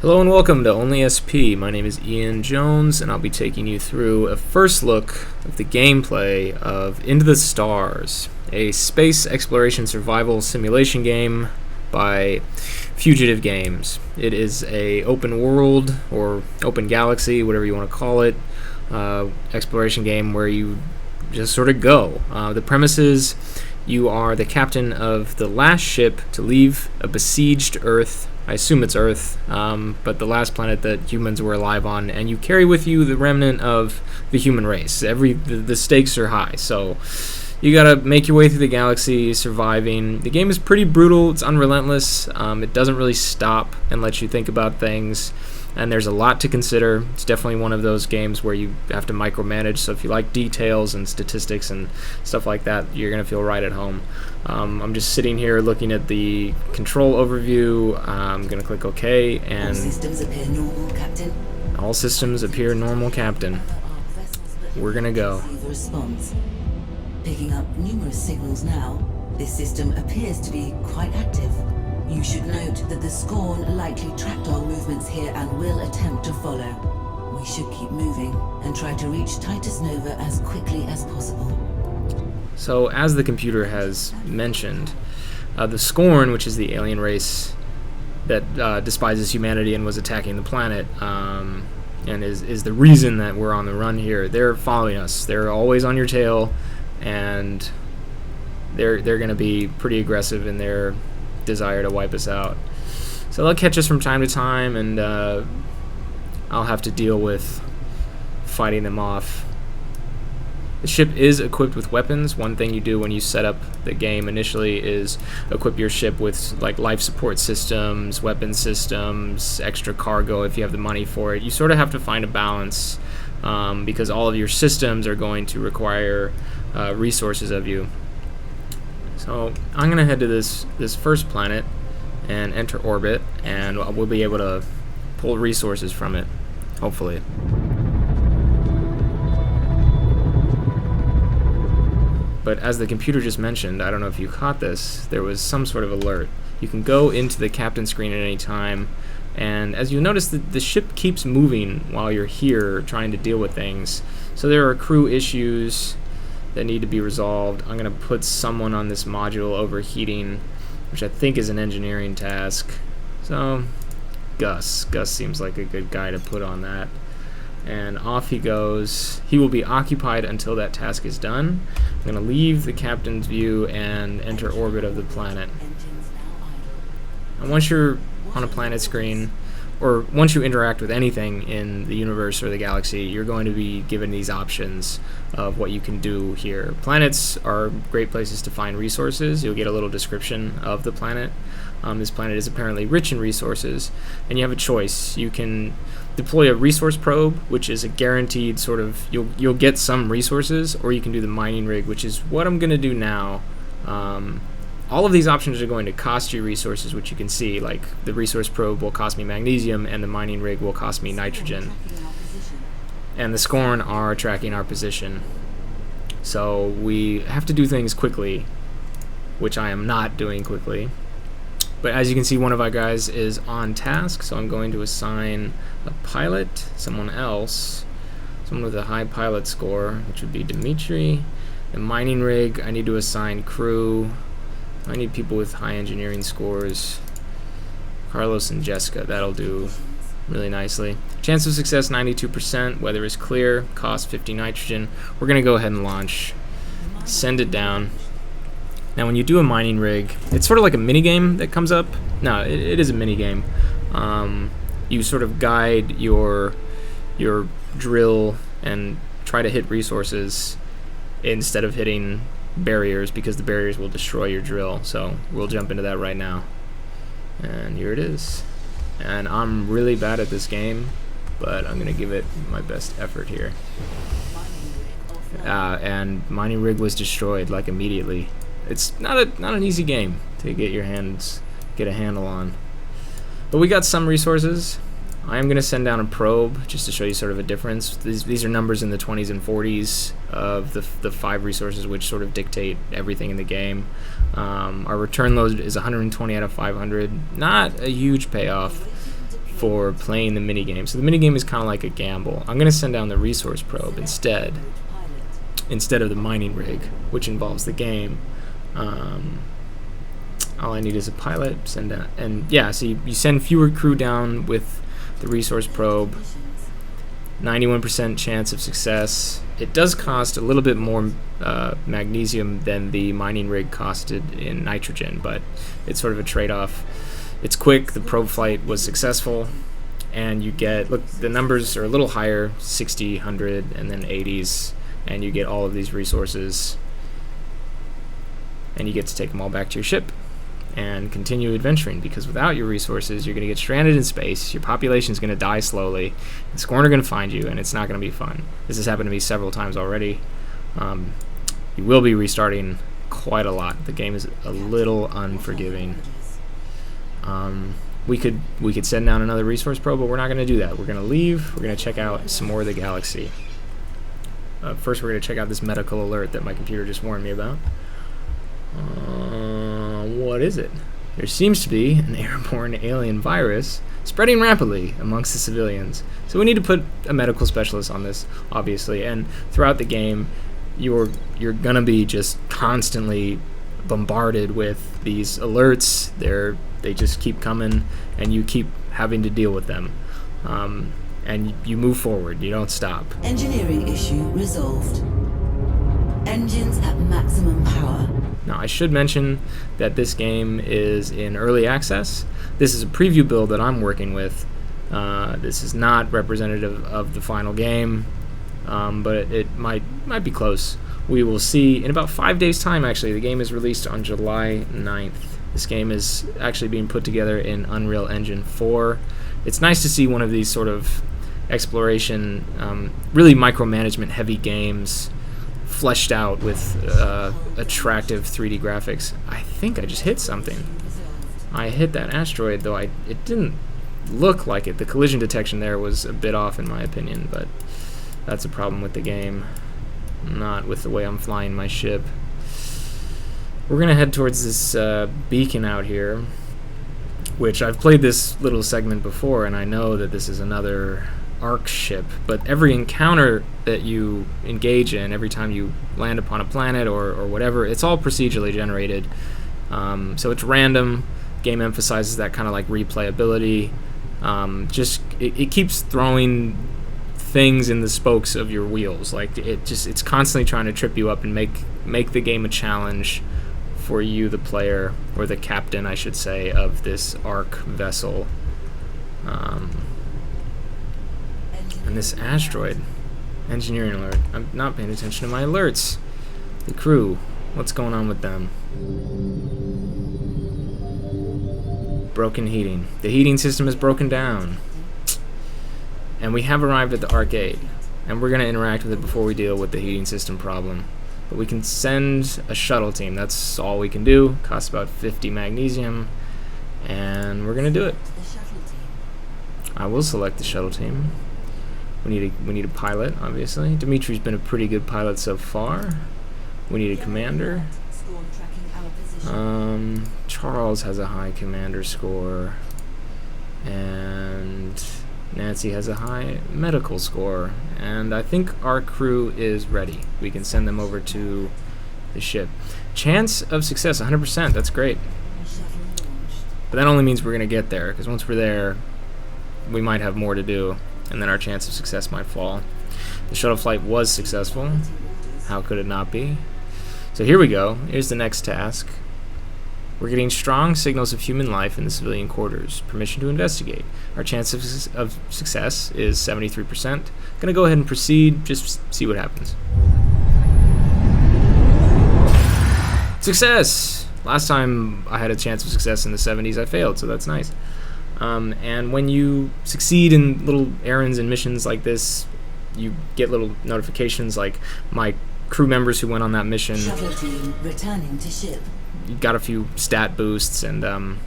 Hello and welcome to Only SP. My name is Ian Jones, and I'll be taking you through a first look of the gameplay of Into the Stars, a space exploration survival simulation game by Fugitive Games. It is a open world or open galaxy, whatever you want to call it, exploration game where you just sort of go. The premise is you are the captain of the last ship to leave a besieged Earth. I assume it's Earth, but the last planet that humans were alive on, and you carry with you the remnant of the human race. The stakes are high, so you gotta make your way through the galaxy, surviving. The game is pretty brutal. It's unrelentless. It doesn't really stop and let you think about things, and there's a lot to consider. It's definitely one of those games where you have to micromanage, so if you like details and statistics and stuff like that, you're going to feel right at home. I'm just sitting here looking at the control overview. I'm going to click OK, and all systems appear normal, Captain. All systems appear normal, Captain. We're going to go. Response. Picking up numerous signals now. This system appears to be quite active. You should note that the Scorn likely tracked our movements here and will attempt to follow. We should keep moving and try to reach Titus Nova as quickly as possible. So, as the computer has mentioned, the Scorn, which is the alien race that despises humanity and was attacking the planet, and is the reason that we're on the run here, they're following us. They're always on your tail, and they're going to be pretty aggressive in their desire to wipe us out. So they'll catch us from time to time, and I'll have to deal with fighting them off. The ship is equipped with weapons. One thing you do when you set up the game initially is equip your ship with like life support systems, weapon systems, extra cargo if you have the money for it. You sort of have to find a balance because all of your systems are going to require resources of you. So I'm gonna head to this first planet and enter orbit, and we'll be able to pull resources from it, hopefully. But as the computer just mentioned, I don't know if you caught this, there was some sort of alert. You can go into the captain screen at any time, and as you notice, the ship keeps moving while you're here trying to deal with things. So there are crew issues that need to be resolved. I'm going to put someone on this module overheating, which I think is an engineering task. So Gus seems like a good guy to put on that. And off he goes. He will be occupied until that task is done. I'm going to leave the captain's view and enter orbit of the planet. And once you're on a planet screen, or once you interact with anything in the universe or the galaxy, you're going to be given these options of what you can do here. Planets are great places to find resources. You'll get a little description of the planet. This planet is apparently rich in resources, and you have a choice. You can deploy a resource probe, which is a guaranteed sort of, you'll get some resources, or you can do the mining rig, which is what I'm going to do now. All of these options are going to cost you resources, which you can see, like the resource probe will cost me magnesium, and the mining rig will cost me nitrogen. And the Scorn are tracking our position. So we have to do things quickly, which I am not doing quickly. But as you can see, one of our guys is on task, so I'm going to assign a pilot, someone with a high pilot score, which would be Dimitri. The mining rig, I need to assign crew. I need people with high engineering scores. Carlos and Jessica, that'll do really nicely. Chance of success 92%, weather is clear, cost 50 nitrogen. We're going to go ahead and launch. Send it down. Now when you do a mining rig, it's sort of like a mini game that comes up. No, it is a mini game. You sort of guide your drill and try to hit resources instead of hitting barriers, because the barriers will destroy your drill. So we'll jump into that right now. And here it is. And I'm really bad at this game, but I'm gonna give it my best effort here. And mining rig was destroyed like immediately. It's not an easy game to get a handle on. But we got some resources. I am going to send down a probe just to show you sort of a difference. These are numbers in the 20s and 40s of the 5 resources which sort of dictate everything in the game. Our return load is 120 out of 500. Not a huge payoff. for playing the minigame. So the minigame is kind of like a gamble. I'm going to send down the resource probe instead of the mining rig, which involves the game. All I need is a pilot, send down, and yeah, so you send fewer crew down with the resource probe. 91% chance of success. It does cost a little bit more magnesium than the mining rig costed in nitrogen, but it's sort of a trade-off. It's quick, the probe flight was successful, and you get, look, the numbers are a little higher, 60, 100, and then 80s, and you get all of these resources, and you get to take them all back to your ship and continue adventuring, because without your resources you're going to get stranded in space, your population's going to die slowly, and Scorn are going to find you, and it's not going to be fun. This has happened to me several times already. You will be restarting quite a lot. The game is a little unforgiving. We could send down another resource probe, but we're not going to do that. We're going to leave. We're going to check out some more of the galaxy. First we're going to check out this medical alert that my computer just warned me about. What is it? There seems to be an airborne alien virus spreading rapidly amongst the civilians. So we need to put a medical specialist on this, obviously, and throughout the game you're gonna be just constantly bombarded with these alerts. They just keep coming, and you keep having to deal with them. And you move forward, you don't stop. Engineering issue resolved. Engines at maximum power. Now, I should mention that this game is in early access. This is a preview build that I'm working with. This is not representative of the final game, but it might be close. We will see in about 5 days' time, actually. The game is released on July 9th. This game is actually being put together in Unreal Engine 4. It's nice to see one of these sort of exploration, really micromanagement heavy games fleshed out with attractive 3D graphics. I think I just hit something. I hit that asteroid, though it didn't look like it. The collision detection there was a bit off in my opinion, but that's a problem with the game, not with the way I'm flying my ship. We're gonna head towards this beacon out here, which I've played this little segment before, and I know that this is another ARC ship, but every encounter that you engage in, every time you land upon a planet or whatever, it's all procedurally generated. So it's random. Game emphasizes that kind of like replayability. It keeps throwing things in the spokes of your wheels. Like it's constantly trying to trip you up and make the game a challenge for you, the player, or the captain, I should say, of this ARC vessel. And this asteroid, engineering alert. I'm not paying attention to my alerts. The crew, what's going on with them? Broken heating. The heating system is broken down. And we have arrived at the arcade, and we're going to interact with it before we deal with the heating system problem. But we can send a shuttle team. That's all we can do. Costs about 50 magnesium, and we're going to do it. I will select the shuttle team. We need a pilot, obviously. Dimitri's been a pretty good pilot so far. We need a commander. Charles has a high commander score, and Nancy has a high medical score, and I think our crew is ready. We can send them over to the ship. Chance of success, 100%. That's great. But that only means we're going to get there, because once we're there, we might have more to do, and then our chance of success might fall. The shuttle flight was successful. How could it not be? So here we go. Here's the next task. We're getting strong signals of human life in the civilian quarters. Permission to investigate. Our chance of success is 73%. Gonna go ahead and proceed, just see what happens. Success! Last time I had a chance of success in the 70s, I failed, so that's nice. And when you succeed in little errands and missions like this, you get little notifications like my crew members who went on that mission. Shuttle team returning to ship. Got a few stat boosts, and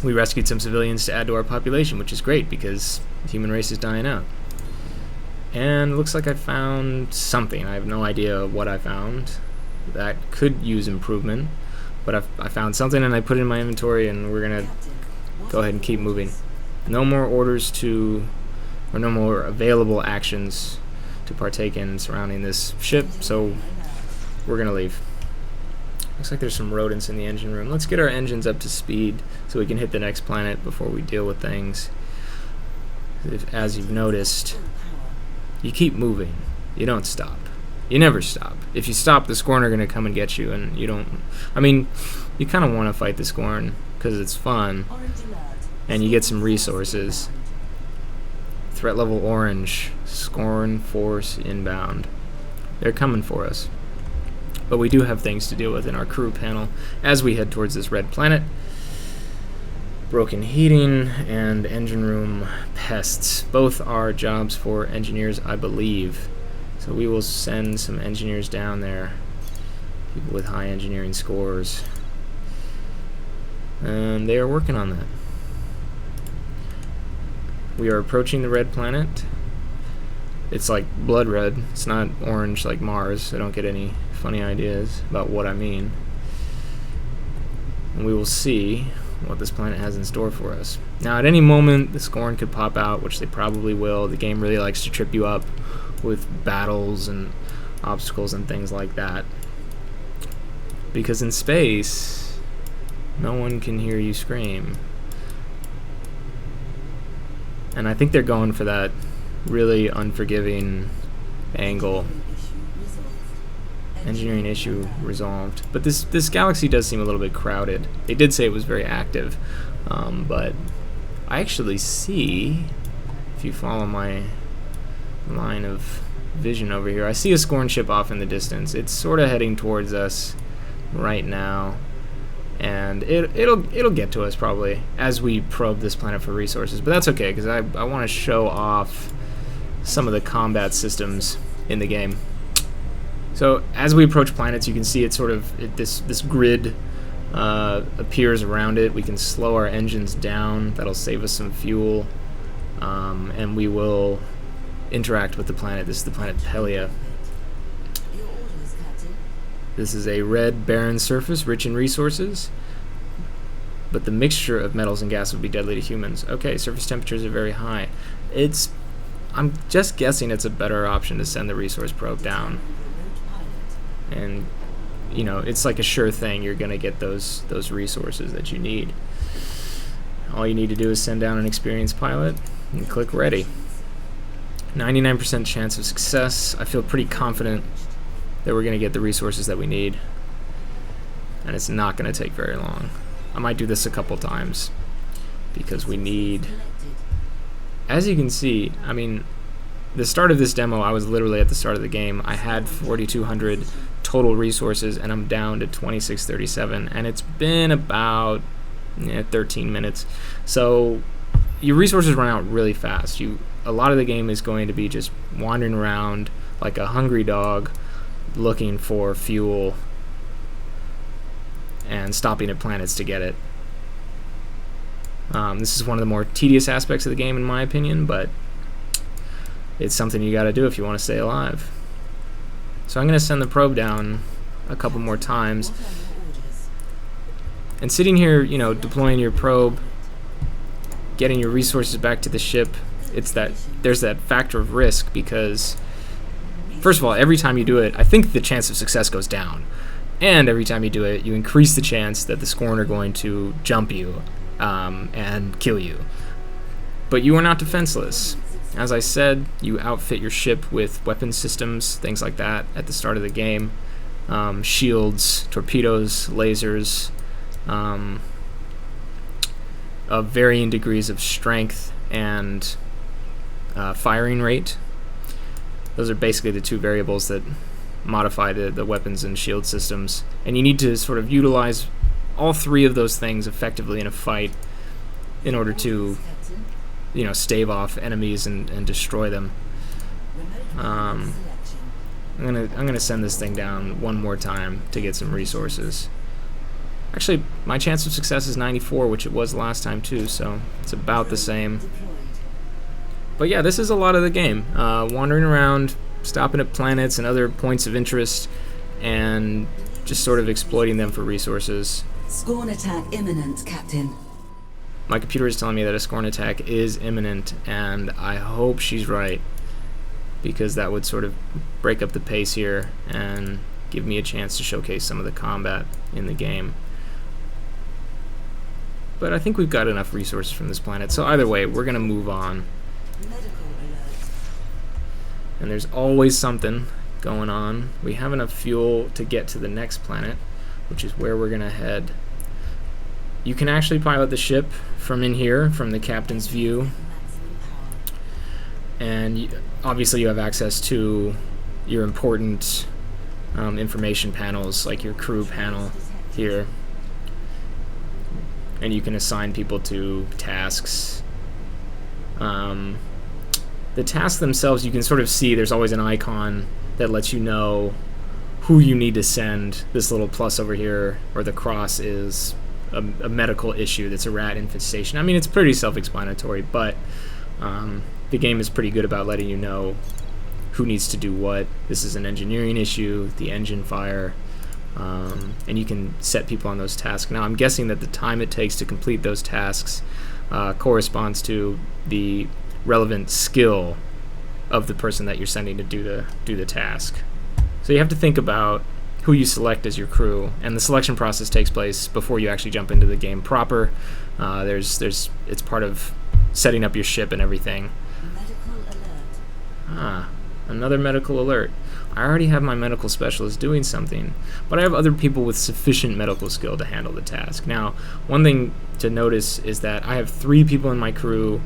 we rescued some civilians to add to our population, which is great because the human race is dying out. And it looks like I found something. I have no idea what I found. That could use improvement, but I found something and I put it in my inventory, and we're gonna go ahead and keep moving. No more orders to, or no more available actions to partake in surrounding this ship, so we're gonna leave. Looks like there's some rodents in the engine room. Let's get our engines up to speed so we can hit the next planet before we deal with things. As you've noticed, you keep moving. You don't stop. You never stop. If you stop, the Scorn are going to come and get you, and you don't... I mean, you kind of want to fight the Scorn because it's fun, and you get some resources. Threat level orange. Scorn force inbound. They're coming for us. But we do have things to deal with in our crew panel as we head towards this red planet. Broken heating and engine room pests. Both are jobs for engineers, I believe. So we will send some engineers down there. People with high engineering scores. And they are working on that. We are approaching the red planet. It's like blood red. It's not orange like Mars, so don't get any funny ideas about what I mean. And we will see what this planet has in store for us. Now, at any moment, the Scorn could pop out, which they probably will. The game really likes to trip you up with battles and obstacles and things like that. Because in space, no one can hear you scream. And I think they're going for that really unforgiving angle. Engineering issue resolved. But this galaxy does seem a little bit crowded. They did say it was very active, but I actually see, if you follow my line of vision over here, I see a Scorn ship off in the distance. It's sort of heading towards us right now, and it'll get to us probably as we probe this planet for resources. But that's okay, because I want to show off some of the combat systems in the game. So as we approach planets, you can see it sort of this grid appears around it. We can slow our engines down. That'll save us some fuel, and we will interact with the planet. This is the planet Pelia. This is a red, barren surface, rich in resources, but the mixture of metals and gas would be deadly to humans. Okay, surface temperatures are very high. I'm just guessing it's a better option to send the resource probe down. And, you know, it's like a sure thing you're going to get those resources that you need. All you need to do is send down an experienced pilot and click ready. 99% chance of success. I feel pretty confident that we're going to get the resources that we need. And it's not going to take very long. I might do this a couple times because we need... As you can see, I mean, the start of this demo, I was literally at the start of the game. I had 4,200 total resources, and I'm down to 2637, and it's been about 13 minutes. So your resources run out really fast. A lot of the game is going to be just wandering around like a hungry dog looking for fuel and stopping at planets to get it. This is one of the more tedious aspects of the game in my opinion, but it's something you gotta do if you want to stay alive. So I'm going to send the probe down a couple more times. And sitting here, you know, deploying your probe, getting your resources back to the ship, there's that factor of risk because, first of all, every time you do it, I think the chance of success goes down. And every time you do it, you increase the chance that the Scorn are going to jump you and kill you. But you are not defenseless. As I said, you outfit your ship with weapon systems, things like that, at the start of the game. Shields, torpedoes, lasers, of varying degrees of strength and firing rate. Those are basically the two variables that modify the weapons and shield systems. And you need to sort of utilize all three of those things effectively in a fight in order to, you know, stave off enemies and destroy them. I'm gonna send this thing down one more time to get some resources. Actually, my chance of success is 94, which it was last time too, so it's about the same. But yeah, this is a lot of the game. Wandering around, stopping at planets and other points of interest, and just sort of exploiting them for resources. Scorn attack imminent, Captain. my computer is telling me that a Scorn attack is imminent, and I hope she's right, because that would sort of break up the pace here and give me a chance to showcase some of the combat in the game. But I think we've got enough resources from this planet, so either way, we're going to move on. And there's always something going on. We have enough fuel to get to the next planet, which is where we're going to head. You can actually pilot the ship from in here, from the captain's view. And obviously you have access to your important information panels, like your crew panel here. And you can assign people to tasks. The tasks themselves, you can sort of see there's always an icon that lets you know who you need to send. This little plus over here, or the cross, is a medical issue that's a rat infestation. I mean, it's pretty self-explanatory, but the game is pretty good about letting you know who needs to do what. This is an engineering issue, the engine fire, and you can set people on those tasks. Now, I'm guessing that the time it takes to complete those tasks corresponds to the relevant skill of the person that you're sending to do the task. So you have to think about who you select as your crew, and the selection process takes place before you actually jump into the game proper. It's part of setting up your ship and everything. Medical alert. Another medical alert. I already have my medical specialist doing something, but I have other people with sufficient medical skill to handle the task. Now, one thing to notice is that I have 3 people in my crew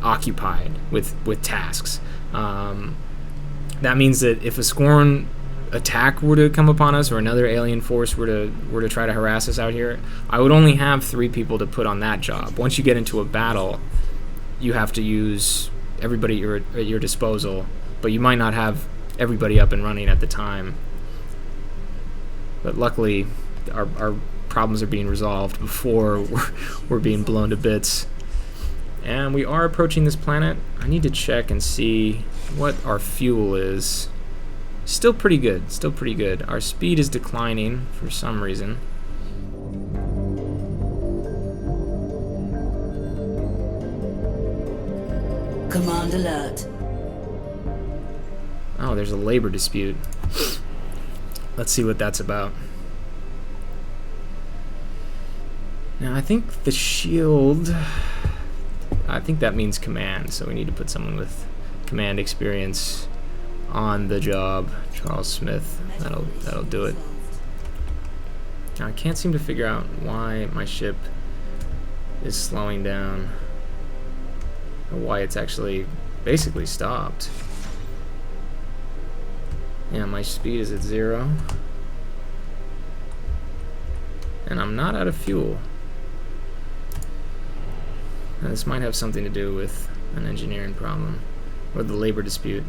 occupied with tasks. That means that if a Scorn attack were to come upon us, or another alien force were to try to harass us out here, I would only have 3 people to put on that job. Once you get into a battle, you have to use everybody at your disposal, but you might not have everybody up and running at the time. But luckily, our problems are being resolved before we're being blown to bits. And we are approaching this planet. I need to check and see what our fuel is. Still pretty good, still pretty good. Our speed is declining for some reason. Command alert. Oh, there's a labor dispute. Let's see what that's about. Now, I think the shield, I think that means command, so we need to put someone with command experience on the job. Charles Smith, that'll do it. Now, I can't seem to figure out why my ship is slowing down, or why it's actually basically stopped. Yeah, my speed is at 0, and I'm not out of fuel. Now, this might have something to do with an engineering problem, or the labor dispute.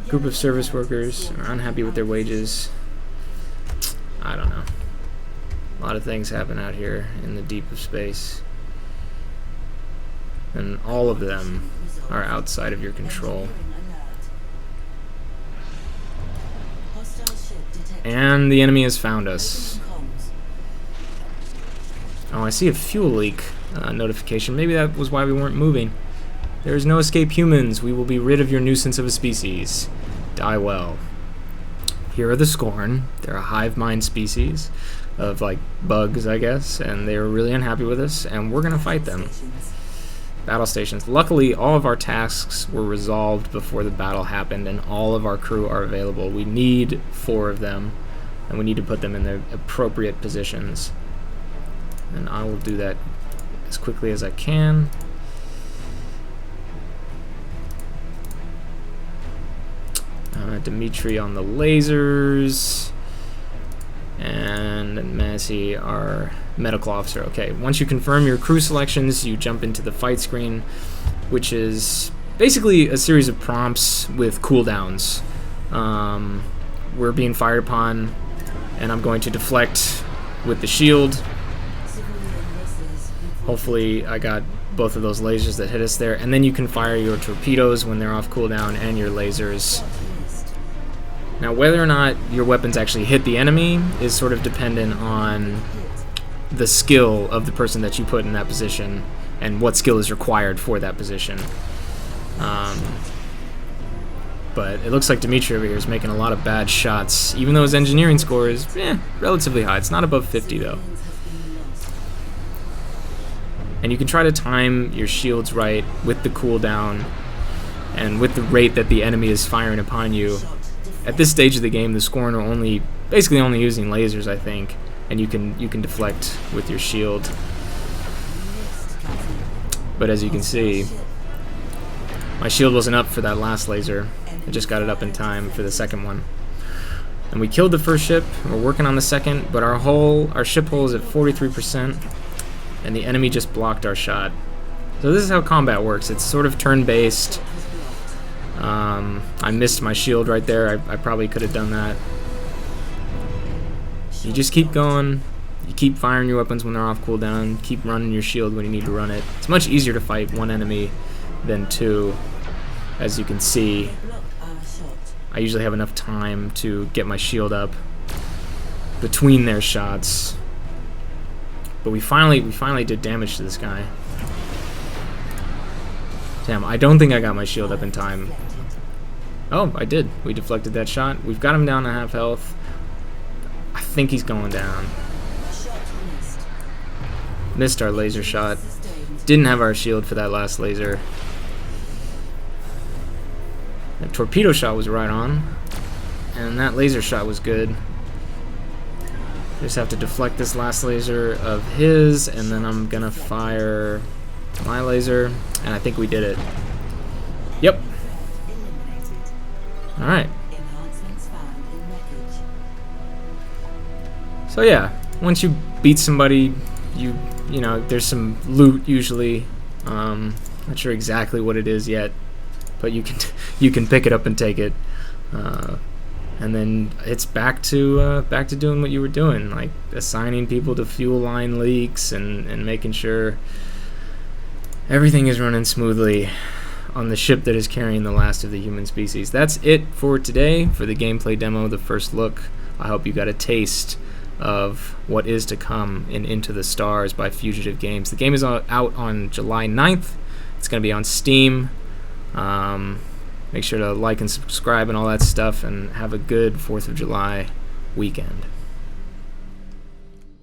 Group of service workers are unhappy with their wages. I don't know. A lot of things happen out here in the deep of space, and all of them are outside of your control. And the enemy has found us. Oh, I see a fuel leak notification. Maybe that was why we weren't moving. There is no escape, humans. We will be rid of your nuisance of a species. Die well. Here are the Scorn. They're a hive mind species of, like, bugs, I guess, and they were really unhappy with us, and we're gonna fight them. Battle stations. Luckily, all of our tasks were resolved before the battle happened, and all of our crew are available. We need 4 of them, and we need to put them in their appropriate positions. And I will do that as quickly as I can. Dimitri on the lasers, and Massey, our medical officer. Okay, once you confirm your crew selections, you jump into the fight screen, which is basically a series of prompts with cooldowns. We're being fired upon, and I'm going to deflect with the shield. Hopefully I got both of those lasers that hit us there, and then you can fire your torpedoes when they're off cooldown, and your lasers. Now, whether or not your weapons actually hit the enemy is sort of dependent on the skill of the person that you put in that position and what skill is required for that position. But it looks like Dimitri over here is making a lot of bad shots, even though his engineering score is relatively high. It's not above 50 though. And you can try to time your shields right with the cooldown and with the rate that the enemy is firing upon you. At this stage of the game, the Scorn are basically only using lasers, I think, and you can deflect with your shield. But as you can see, my shield wasn't up for that last laser. I just got it up in time for the second one. And we killed the first ship. We're working on the second, but our ship hull is at 43%, and the enemy just blocked our shot. So this is how combat works. It's sort of turn-based. I missed my shield right there. I probably could have done that. You just keep going. You keep firing your weapons when they're off cooldown. Keep running your shield when you need to run it. It's much easier to fight one enemy than two, as you can see. I usually have enough time to get my shield up between their shots. But we finally did damage to this guy. Damn, I don't think I got my shield up in time. Oh, I did. We deflected that shot. We've got him down to half health. I think he's going down. Missed our laser shot. Didn't have our shield for that last laser. That torpedo shot was right on, and that laser shot was good. Just have to deflect this last laser of his, and then I'm gonna fire my laser, and I think we did it. Yep. Alright. So yeah, once you beat somebody, you know, there's some loot usually. Not sure exactly what it is yet, but you can pick it up and take it, and then it's back to doing what you were doing, like assigning people to fuel line leaks and making sure everything is running smoothly on the ship that is carrying the last of the human species. That's it for today for the gameplay demo, the first look. I hope you got a taste of what is to come in Into the Stars by Fugitive Games. The game is out on July 9th. It's going to be on Steam. Make sure to like and subscribe and all that stuff, and have a good 4th of July weekend.